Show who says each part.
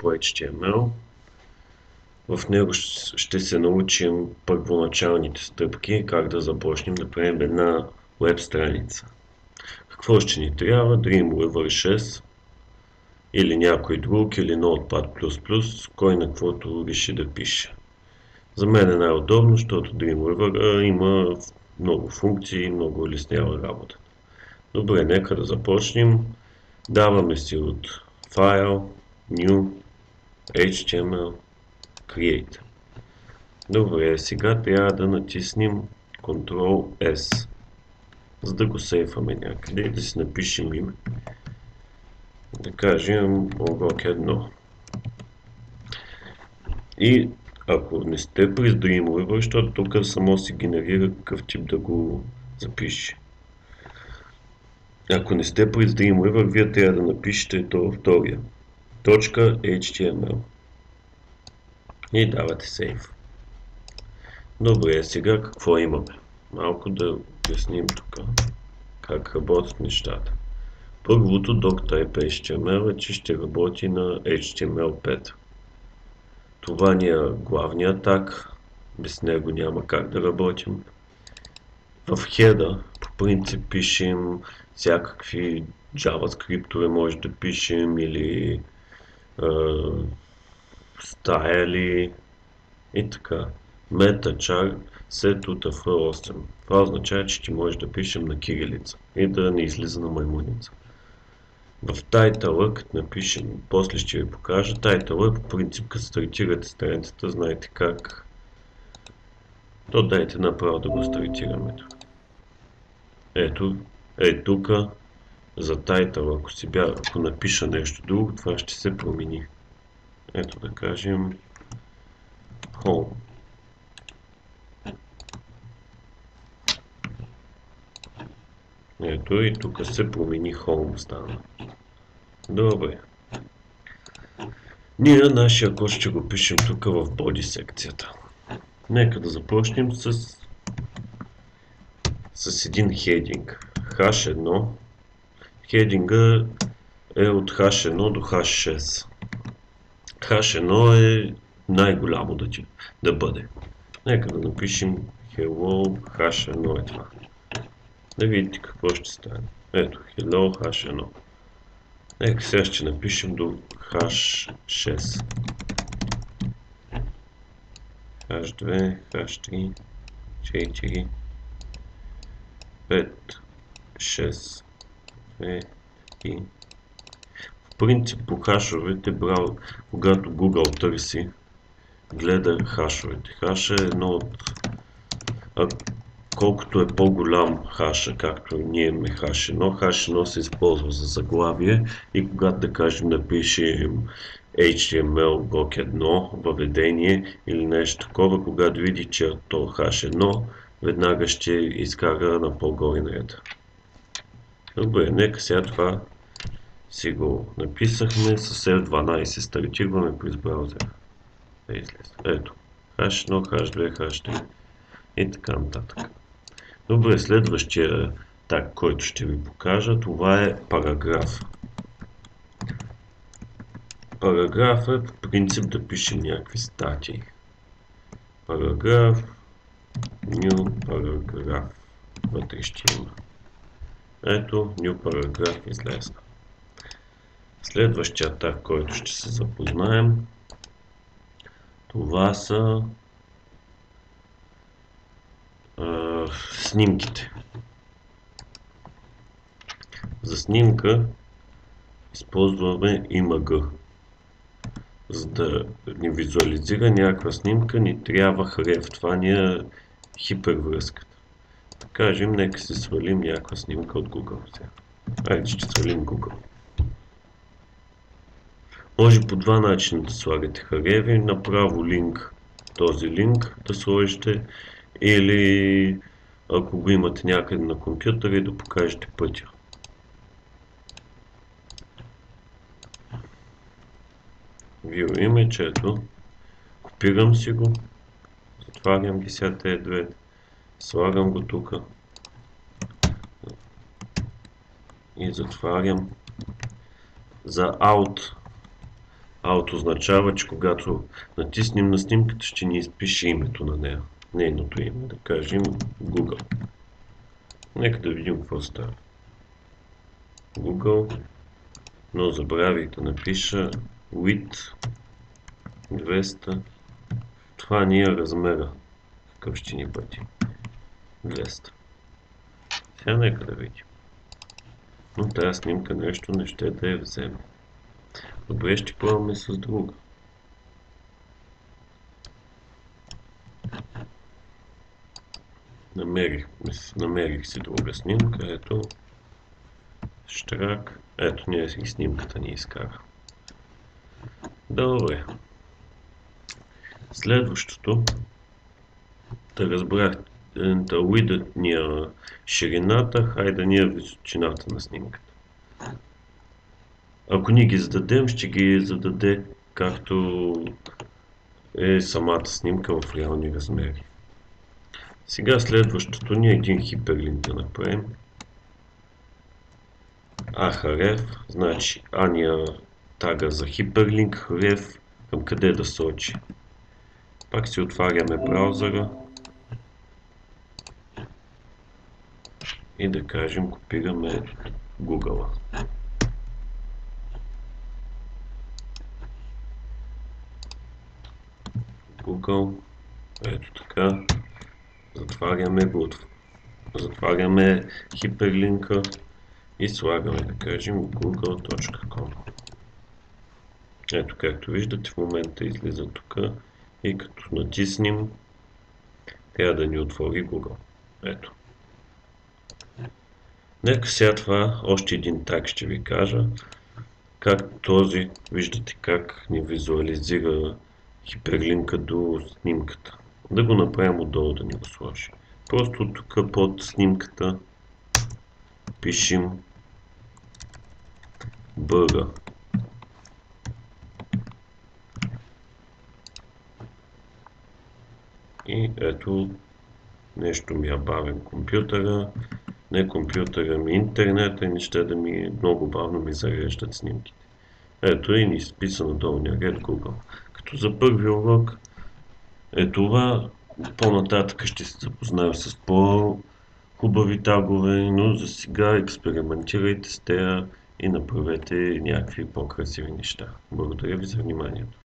Speaker 1: по HTML. В него ще се научим първоначалните стъпки, как да започнем да правим една веб страница. Какво ще ни трябва? Dreamweaver 6 или някой друг, или Notepad++, кой на каквото реши да пише. За мен е най-удобно, защото Dreamweaver има много функции, много улеснява работа. Добре, нека да започнем. Даваме си от File, New, HTML, Create. Добре, сега трябва да натиснем Ctrl+S, за да го сейваме някъде и да си напишем име. Да кажем урок 1. И ако не сте през Dreamweaver, защото тук само се генерира какъв тип да го запише. Ако не сте през Dreamweaver, вие трябва да напишете това втория. .html. И давате Save. Добре, сега какво имаме? Малко да обясним тук как работят нещата. Първото doctype HTML е, че ще работи на HTML5. Това ни е главният таг. Без него няма как да работим. В header по принцип пишем всякакви JavaScript може да пишем или стайли и така. MetaChar set UTF-8. Това означава, че ще може да пишем на кирилица и да не излиза на маймуница. В тайтъла, като напишем, после ще ви покажа, тайтъла по принцип, като стартирате страницата, знаете как. То дайте направо да го стартираме. Ето тук за тайтъл, ако напиша нещо друго, това ще се промени. Ето да кажем Home. Ето и тук се промени Home стана. Добре. Ние нашия код ще го пишем тук в Body секцията. Нека да започнем с един хединг. H1. Хединга е от H1 до H6. H1 е най-голямо да бъде. Нека да напишем Hello H1 е това. Да видите какво ще стане. Ето, Hello H1. Нека сега ще напишем до H6. H2, H3, 4, 5, 6, 2 и... В принцип по хашовете, когато Google търси, гледа хашовете. Хаша е едно от... Колкото е по-голям хаша, както ние имаме H1, H1 се използва за заглавие и когато, да кажем, напишем HTML Block 1 въведение или нещо такова, когато види, че е то H1, веднага ще изкара на по-горе ред. Добре, нека сега това си го написахме с F12, стартираме през браузера. Ето, H1, H2, H3 и така нататък. Добре, следващия таг, който ще ви покажа, това е параграф. Параграф е по принцип да пишем някакви статии. Параграф, new параграф. Вътре ще има. Ето, new параграф излезна. Следващия таг, който ще се запознаем, това са снимките. За снимка използваме img. За да ни визуализира някаква снимка, ни трябва href. Това ни е хипервръзката. Да кажем, нека си свалим някаква снимка от Google. Айде, ще свалим Google. Може по два начина да слагате хреви. Направо линк, този линк да сложите, или ако го имате някъде на компютъра и да покажете пътя. View Image, ето, копирам си го, затварям ги сега тези две, слагам го тук и затварям. За Alt Alt означава, че когато натиснем на снимката, ще ни изпише името на нея. Нейното име, да кажем Google. Нека да видим какво става. Google, но забравих да напиша width 200. Това ни е размера. Какъв ще ни бъде? 200. Сега нека да видим. Но тази снимка нещо не ще да я вземе. Добре, ще пробваме с друга. Намерих си друга снимка. Ето. Штрак. Ето ние и снимката ни изкара. Добре. Следващото. Да разбрах, width ни е ширината, хайде ни е височината на снимката. Ако ние ги зададем, ще ги зададе както е самата снимка в реални размери. Сега следващото ни е един хиперлинк да направим. Href, значи ания тага за хиперлинк, href към къде да сочи. Пак си отваряме браузъра и да кажем копираме Google. Google, ето така, затваряме хиперлинка и слагаме, да кажем, google.com. Ето, както виждате, в момента излиза тук и като натиснем, трябва да ни отвори Google. Ето. Нека сега това, още един таг ще ви кажа, как този, виждате как ни визуализира хиперлинка до снимката. Да го направим отдолу да ни го сложи. Просто тук под снимката пишем BG. И ето нещо ми е бавен компютъра. Не компютъра ми, интернета и ще да ми много бавно ми зареждат снимките. Ето и ни изписа на долния ред Google. Като за първи урок е това. По-нататък ще се запознаем с по-хубави тагове, но за сега експериментирайте с тея и направете някакви по-красиви неща. Благодаря ви за вниманието.